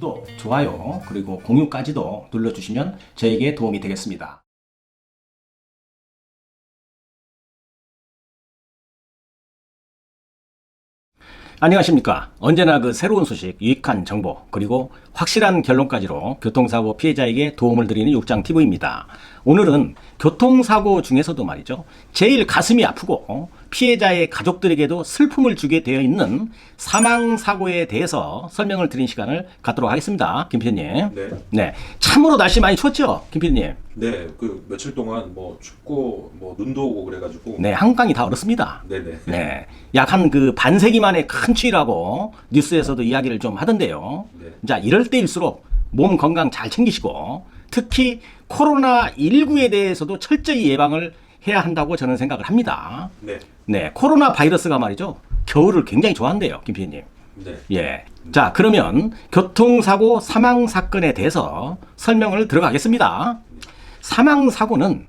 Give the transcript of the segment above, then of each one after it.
구독, 좋아요, 그리고 공유까지도 눌러주시면 저에게 도움이 되겠습니다. 안녕하십니까. 언제나 그 새로운 소식, 유익한 정보, 그리고 확실한 결론까지로 교통사고 피해자에게 도움을 드리는 육장TV입니다. 오늘은 교통사고 중에서도 말이죠. 제일 가슴이 아프고 피해자의 가족들에게도 슬픔을 주게 되어 있는 사망사고에 대해서 설명을 드린 시간을 갖도록 하겠습니다. 김 PD님. 네. 참으로 날씨 많이 추웠죠? 김 PD님. 네, 그 며칠 동안 뭐 춥고 뭐 눈도 오고 그래가지고. 네, 한강이 다 얼었습니다. 네네. 네. 약 한 그 반세기 만에 큰 추위라고 뉴스에서도 이야기를 좀 하던데요. 네. 자, 이럴 때일수록 몸 건강 잘 챙기시고 특히 코로나19에 대해서도 철저히 예방을 해야 한다고 저는 생각을 합니다. 네. 네, 코로나 바이러스가 말이죠. 겨울을 굉장히 좋아한대요, 김 PD님. 네. 예. 자, 그러면 교통사고 사망사건에 대해서 설명을 들어가겠습니다. 사망사고는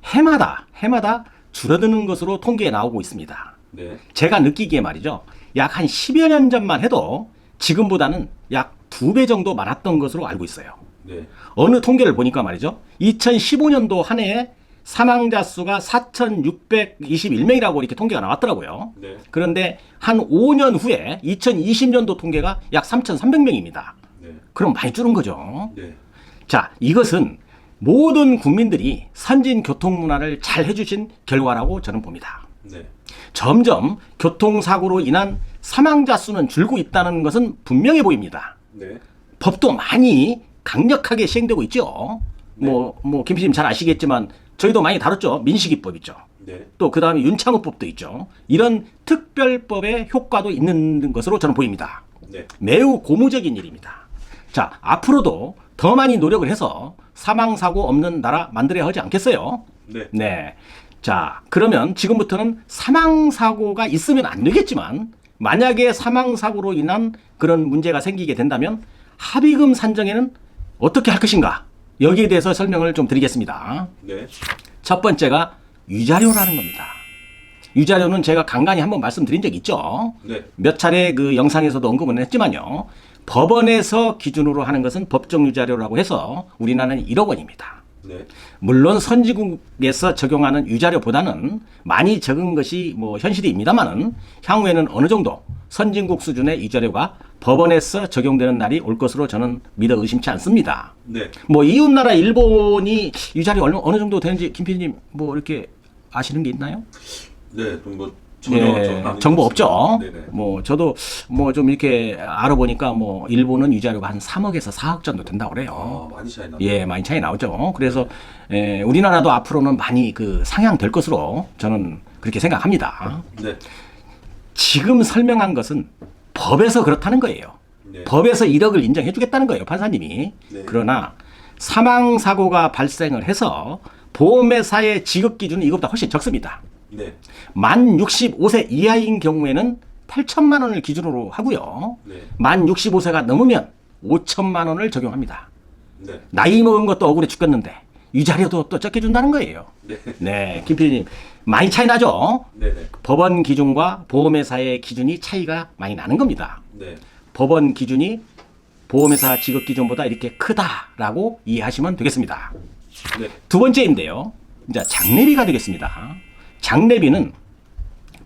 해마다 줄어드는 것으로 통계에 나오고 있습니다. 네. 제가 느끼기에 말이죠. 약 한 10여 년 전만 해도 지금보다는 약 2배 정도 많았던 것으로 알고 있어요. 네. 어느 통계를 보니까 말이죠. 2015년도 한 해에 사망자 수가 4,621명이라고 이렇게 통계가 나왔더라고요. 네. 그런데 한 5년 후에 2020년도 통계가 약 3,300명입니다. 네. 그럼 많이 줄은 거죠. 네. 자, 이것은 모든 국민들이 선진 교통 문화를 잘 해주신 결과라고 저는 봅니다. 네. 점점 교통사고로 인한 사망자 수는 줄고 있다는 것은 분명해 보입니다. 네. 법도 많이 강력하게 시행되고 있죠. 네. 김 PD님 잘 아시겠지만 저희도 많이 다뤘죠. 민식이법 있죠. 네. 또 그 다음에 윤창호법도 있죠. 이런 특별법의 효과도 있는 것으로 저는 보입니다. 네. 매우 고무적인 일입니다. 자, 앞으로도 더 많이 노력을 해서 사망사고 없는 나라 만들어야 하지 않겠어요? 네. 네. 자, 그러면 지금부터는 사망사고가 있으면 안 되겠지만 만약에 사망사고로 인한 그런 문제가 생기게 된다면 합의금 산정에는 어떻게 할 것인가? 여기에 대해서 설명을 좀 드리겠습니다. 네. 첫 번째가 위자료라는 겁니다. 위자료는 제가 간간히 한번 말씀드린 적 있죠. 네. 몇 차례 그 영상에서도 언급은 했지만요. 법원에서 기준으로 하는 것은 법정 위자료라고 해서 우리나라는 1억 원입니다. 네. 물론 선진국에서 적용하는 위자료보다는 많이 적은 것이 뭐 현실입니다만은 향후에는 어느 정도 선진국 수준의 위자료가 법원에서 적용되는 날이 올 것으로 저는 믿어 의심치 않습니다. 네. 뭐 이웃나라 일본이 위자료 어느 정도 되는지 김 PD님 뭐 이렇게 아시는 게 있나요? 네. 뭐 전혀 예, 정보 없죠. 네네. 뭐 저도 뭐 좀 이렇게 알아보니까 뭐 일본은 위자료가 한 3억에서 4억 정도 된다고 그래요. 아, 많이 차이 나요. 예, 많이 차이 나오죠. 그래서 우리나라도 앞으로는 많이 그 상향될 것으로 저는 그렇게 생각합니다. 네. 지금 설명한 것은 법에서 그렇다는 거예요. 네. 법에서 1억을 인정해 주겠다는 거예요, 판사님이. 네. 그러나 사망사고가 발생을 해서 보험회사의 지급 기준은 이것보다 훨씬 적습니다. 네. 만 65세 이하인 경우에는 8천만 원을 기준으로 하고요. 네. 만 65세가 넘으면 5천만 원을 적용합니다. 네. 나이 먹은 것도 억울해 죽겠는데 위자료도 또 적게 준다는 거예요. 네. 네, 김 PD님 많이 차이 나죠? 네네. 법원 기준과 보험회사의 기준이 차이가 많이 나는 겁니다. 네. 법원 기준이 보험회사 지급 기준보다 이렇게 크다라고 이해하시면 되겠습니다. 네. 두 번째인데요. 이제 장례비가 되겠습니다. 장례비는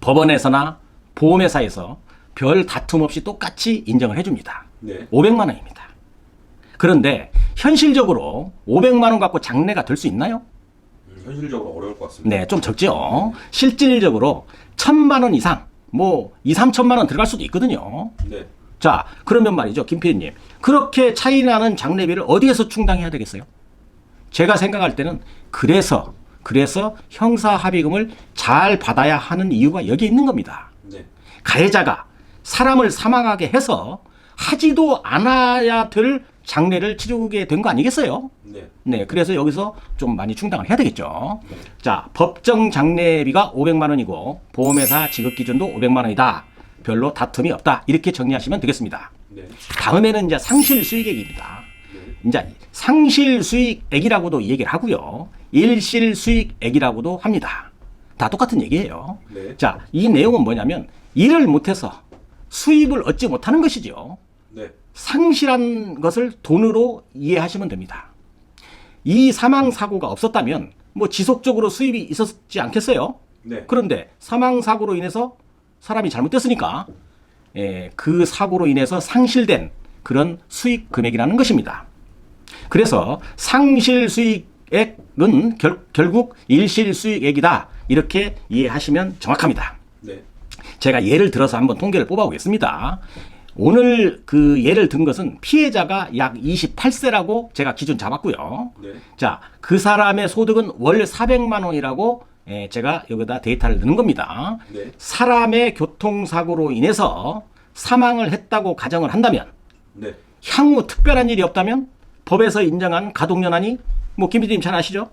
법원에서나 보험회사에서 별 다툼 없이 똑같이 인정을 해줍니다. 네. 500만 원입니다. 그런데 현실적으로 500만 원 갖고 장례가 될 수 있나요? 현실적으로 어려울 것 같습니다. 네, 좀 적죠. 실질적으로 1,000만 원 이상, 뭐 2, 3천만 원 들어갈 수도 있거든요. 네. 자, 그러면 말이죠, 김 PD님. 그렇게 차이 나는 장례비를 어디에서 충당해야 되겠어요? 제가 생각할 때는 그래서 형사 합의금을 잘 받아야 하는 이유가 여기에 있는 겁니다. 네. 가해자가 사람을 사망하게 해서 하지도 않아야 될 장례를 치르게 된 거 아니겠어요? 네. 네, 그래서 여기서 좀 많이 충당을 해야 되겠죠. 자, 법정 장례비가 500만 원이고 보험회사 지급 기준도 500만 원이다. 별로 다툼이 없다. 이렇게 정리하시면 되겠습니다. 네. 다음에는 이제 상실 수익액입니다. 이제 상실 수익액이라고도 얘기를 하고요. 일실 수익액이라고도 합니다. 다 똑같은 얘기예요. 네. 자, 이 내용은 뭐냐면 일을 못해서 수입을 얻지 못하는 것이죠. 네. 상실한 것을 돈으로 이해하시면 됩니다. 이 사망 사고가 없었다면 뭐 지속적으로 수입이 있었지 않겠어요? 네. 그런데 사망 사고로 인해서 사람이 잘못됐으니까 그 사고로 인해서 상실된 그런 수익 금액이라는 것입니다. 그래서 상실 수익액은 결국 일실 수익액이다. 이렇게 이해하시면 정확합니다. 네. 제가 예를 들어서 한번 통계를 뽑아보겠습니다. 오늘 그 예를 든 것은 피해자가 약 28세라고 제가 기준 잡았고요. 네. 자, 그 사람의 소득은 월 400만 원이라고 제가 여기다 데이터를 넣는 겁니다. 네. 사람의 교통사고로 인해서 사망을 했다고 가정을 한다면 네. 향후 특별한 일이 없다면 법에서 인정한 가동연한이 뭐 김PD님 잘 아시죠?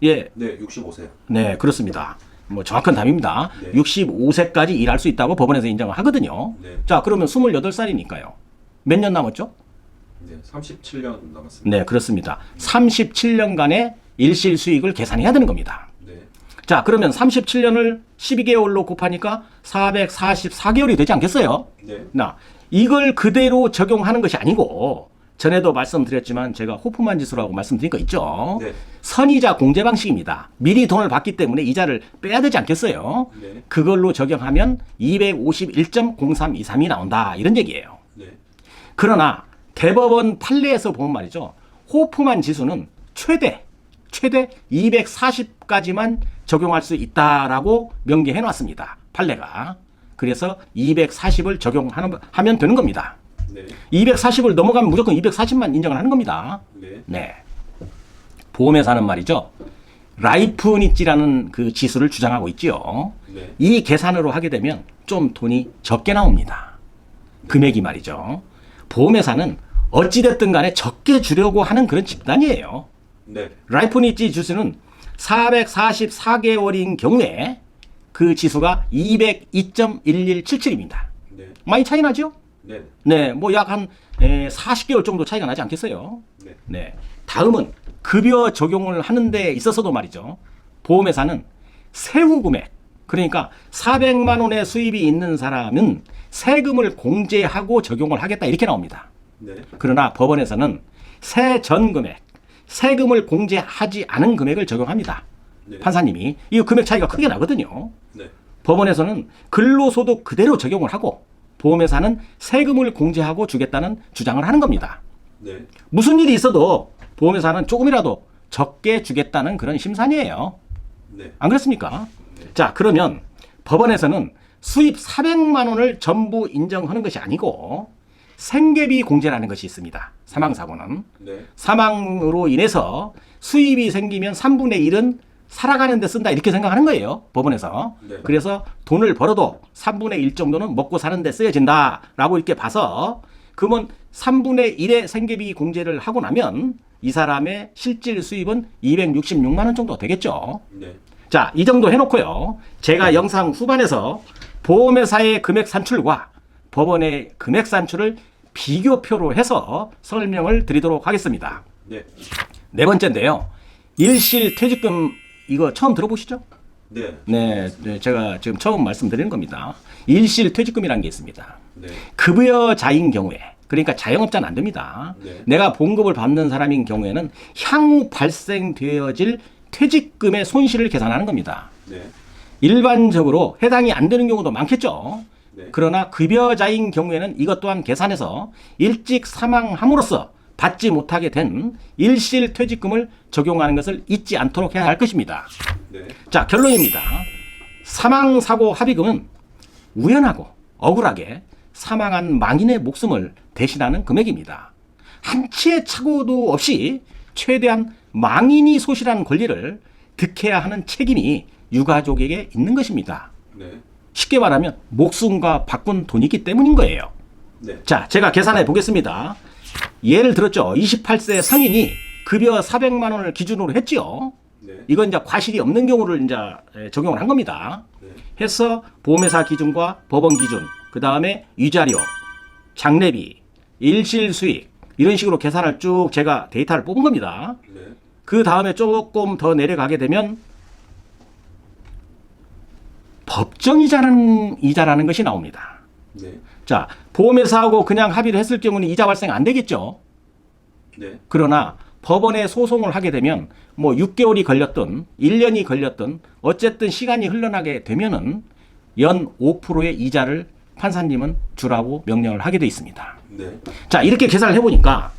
예, 네. 65세요. 네, 그렇습니다. 뭐 정확한 답입니다. 네. 65세까지 일할 수 있다고 법원에서 인정을 하거든요. 네. 자, 그러면 28살이니까요. 몇 년 남았죠? 네. 37년 남았습니다. 네, 그렇습니다. 37년간의 일실 수익을 계산해야 되는 겁니다. 네. 자, 그러면 37년을 12개월로 곱하니까 444개월이 되지 않겠어요? 네. 이걸 그대로 적용하는 것이 아니고 전에도 말씀드렸지만 제가 호프만 지수라고 말씀드린 거 있죠. 네. 선이자 공제 방식입니다. 미리 돈을 받기 때문에 이자를 빼야 되지 않겠어요? 네. 그걸로 적용하면 251.0323이 나온다. 이런 얘기예요. 네. 그러나 대법원 판례에서 보면 말이죠. 호프만 지수는 최대 240까지만 적용할 수 있다라고 명기해 놨습니다. 판례가. 그래서 240을 적용하면 되는 겁니다. 네. 240을 넘어가면 무조건 240만 인정을 하는 겁니다. 네. 네. 보험회사는 말이죠. 라이프니지라는 그 지수를 주장하고 있지요. 네. 이 계산으로 하게 되면 좀 돈이 적게 나옵니다. 금액이 말이죠. 보험회사는 어찌됐든 간에 적게 주려고 하는 그런 집단이에요. 네. 라이프니지 지수는 444개월인 경우에 그 지수가 202.1177입니다. 네. 많이 차이 나죠? 네. 네, 뭐 약 한 40개월 정도 차이가 나지 않겠어요? 네. 네. 다음은 급여 적용을 하는 데 있어서도 말이죠. 보험회사는 세후 금액, 그러니까 400만 원의 수입이 있는 사람은 세금을 공제하고 적용을 하겠다 이렇게 나옵니다. 네. 그러나 법원에서는 세전 금액, 세금을 공제하지 않은 금액을 적용합니다. 네. 판사님이 이 금액 차이가 크게 나거든요. 네. 법원에서는 근로소득 그대로 적용을 하고 보험회사는 세금을 공제하고 주겠다는 주장을 하는 겁니다. 네. 무슨 일이 있어도 보험회사는 조금이라도 적게 주겠다는 그런 심산이에요. 네. 안 그렇습니까? 자, 그러면 법원에서는 수입 400만 원을 전부 인정하는 것이 아니고 생계비 공제라는 것이 있습니다. 사망사고는. 네. 사망으로 인해서 수입이 생기면 3분의 1은 살아가는 데 쓴다 이렇게 생각하는 거예요. 법원에서. 네. 그래서 돈을 벌어도 3분의 1 정도는 먹고 사는 데 쓰여진다라고 이렇게 봐서 그러면 3분의 1의 생계비 공제를 하고 나면 이 사람의 실질 수입은 266만 원 정도 되겠죠. 네. 자, 이 정도 해놓고요. 제가 영상 후반에서 보험회사의 금액 산출과 법원의 금액 산출을 비교표로 해서 설명을 드리도록 하겠습니다. 네. 네 번째인데요. 일실 퇴직금 이거 처음 들어보시죠? 네. 네, 제가 지금 처음 말씀드리는 겁니다. 일실 퇴직금이라는 게 있습니다. 네. 급여자인 경우에, 그러니까 자영업자는 안 됩니다. 네. 내가 봉급을 받는 사람인 경우에는 향후 발생되어질 퇴직금의 손실을 계산하는 겁니다. 네. 일반적으로 해당이 안 되는 경우도 많겠죠. 네. 그러나 급여자인 경우에는 이것 또한 계산해서 일찍 사망함으로써 받지 못하게 된 일실 퇴직금을 적용하는 것을 잊지 않도록 해야 할 것입니다. 네. 자, 결론입니다. 사망사고 합의금은 우연하고 억울하게 사망한 망인의 목숨을 대신하는 금액입니다. 한치의 착오도 없이 최대한 망인이 소실한 권리를 득해야 하는 책임이 유가족에게 있는 것입니다. 네. 쉽게 말하면 목숨과 바꾼 돈이기 때문인 거예요. 네. 자, 제가 계산해 보겠습니다. 예를 들었죠. 28세 성인이 급여 400만 원을 기준으로 했지요. 네. 이건 이제 과실이 없는 경우를 이제 적용을 한 겁니다. 네. 해서 보험회사 기준과 법원 기준, 그 다음에 위자료, 장례비, 일실 수익 이런 식으로 계산을 쭉 제가 데이터를 뽑은 겁니다. 네. 그 다음에 조금 더 내려가게 되면 법정이자라는 것이 나옵니다. 네. 자, 보험회사하고 그냥 합의를 했을 경우는 이자 발생 안 되겠죠. 네. 그러나 법원에 소송을 하게 되면 뭐 6개월이 걸렸든 1년이 걸렸든 어쨌든 시간이 흘러나게 되면은 연 5%의 이자를 판사님은 주라고 명령을 하게 돼 있습니다. 네. 자, 이렇게 계산을 해보니까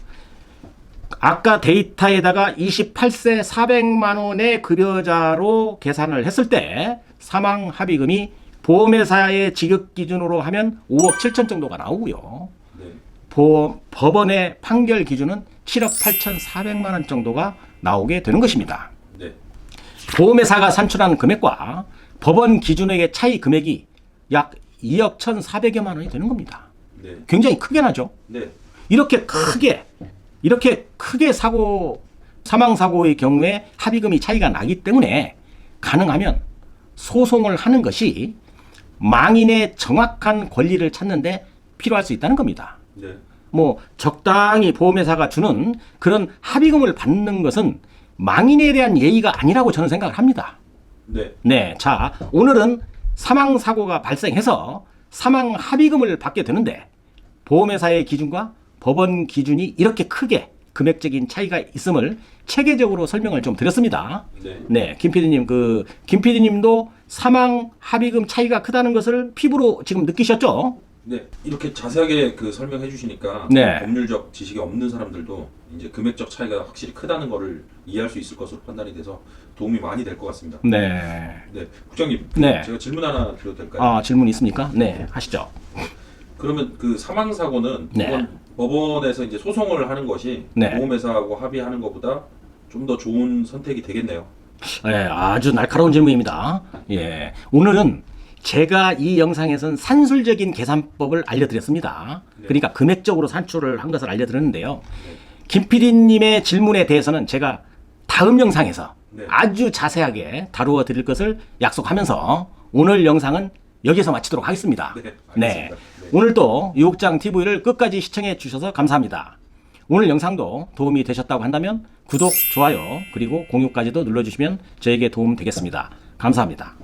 아까 데이터에다가 28세 400만 원의 급여자로 계산을 했을 때 사망 합의금이 보험회사의 지급 기준으로 하면 5억 7천 정도가 나오고요. 네. 법원의 판결 기준은 7억 8천 4백만 원 정도가 나오게 되는 것입니다. 네. 보험회사가 산출한 금액과 법원 기준액의 차이 금액이 약 2억 1,400여만 원이 되는 겁니다. 네. 굉장히 크게 나죠. 네. 이렇게 크게 사망 사고의 경우에 합의금이 차이가 나기 때문에 가능하면 소송을 하는 것이 망인의 정확한 권리를 찾는데 필요할 수 있다는 겁니다. 네. 뭐 적당히 보험회사가 주는 그런 합의금을 받는 것은 망인에 대한 예의가 아니라고 저는 생각을 합니다. 네. 네, 자, 오늘은 사망 사고가 발생해서 사망 합의금을 받게 되는데 보험회사의 기준과 법원 기준이 이렇게 크게 금액적인 차이가 있음을 체계적으로 설명을 좀 드렸습니다. 네. 네, 김 PD님, 김 PD님도 사망 합의금 차이가 크다는 것을 피부로 지금 느끼셨죠? 네. 이렇게 자세하게 그 설명해 주시니까 네. 법률적 지식이 없는 사람들도 이제 금액적 차이가 확실히 크다는 거를 이해할 수 있을 것으로 판단이 돼서 도움이 많이 될 것 같습니다. 네. 네. 국장님, 네. 제가 질문 하나 드려도 될까요? 아, 질문 있습니까? 네, 하시죠. 그러면 그 사망 사고는 네. 법원에서 이제 소송을 하는 것이 네. 보험회사하고 합의하는 것보다 좀 더 좋은 선택이 되겠네요. 네, 아주 날카로운 질문입니다. 예. 오늘은 제가 이 영상에서는 산술적인 계산법을 알려드렸습니다. 네. 그러니까 금액적으로 산출을 한 것을 알려드렸는데요. 김 PD님의 질문에 대해서는 제가 다음 영상에서 네. 아주 자세하게 다루어 드릴 것을 약속하면서 오늘 영상은 여기서 마치도록 하겠습니다. 네, 알겠습니다. 네. 오늘도 유혹장 TV를 끝까지 시청해 주셔서 감사합니다. 오늘 영상도 도움이 되셨다고 한다면 구독, 좋아요, 그리고 공유까지도 눌러주시면 저에게 도움 되겠습니다. 감사합니다.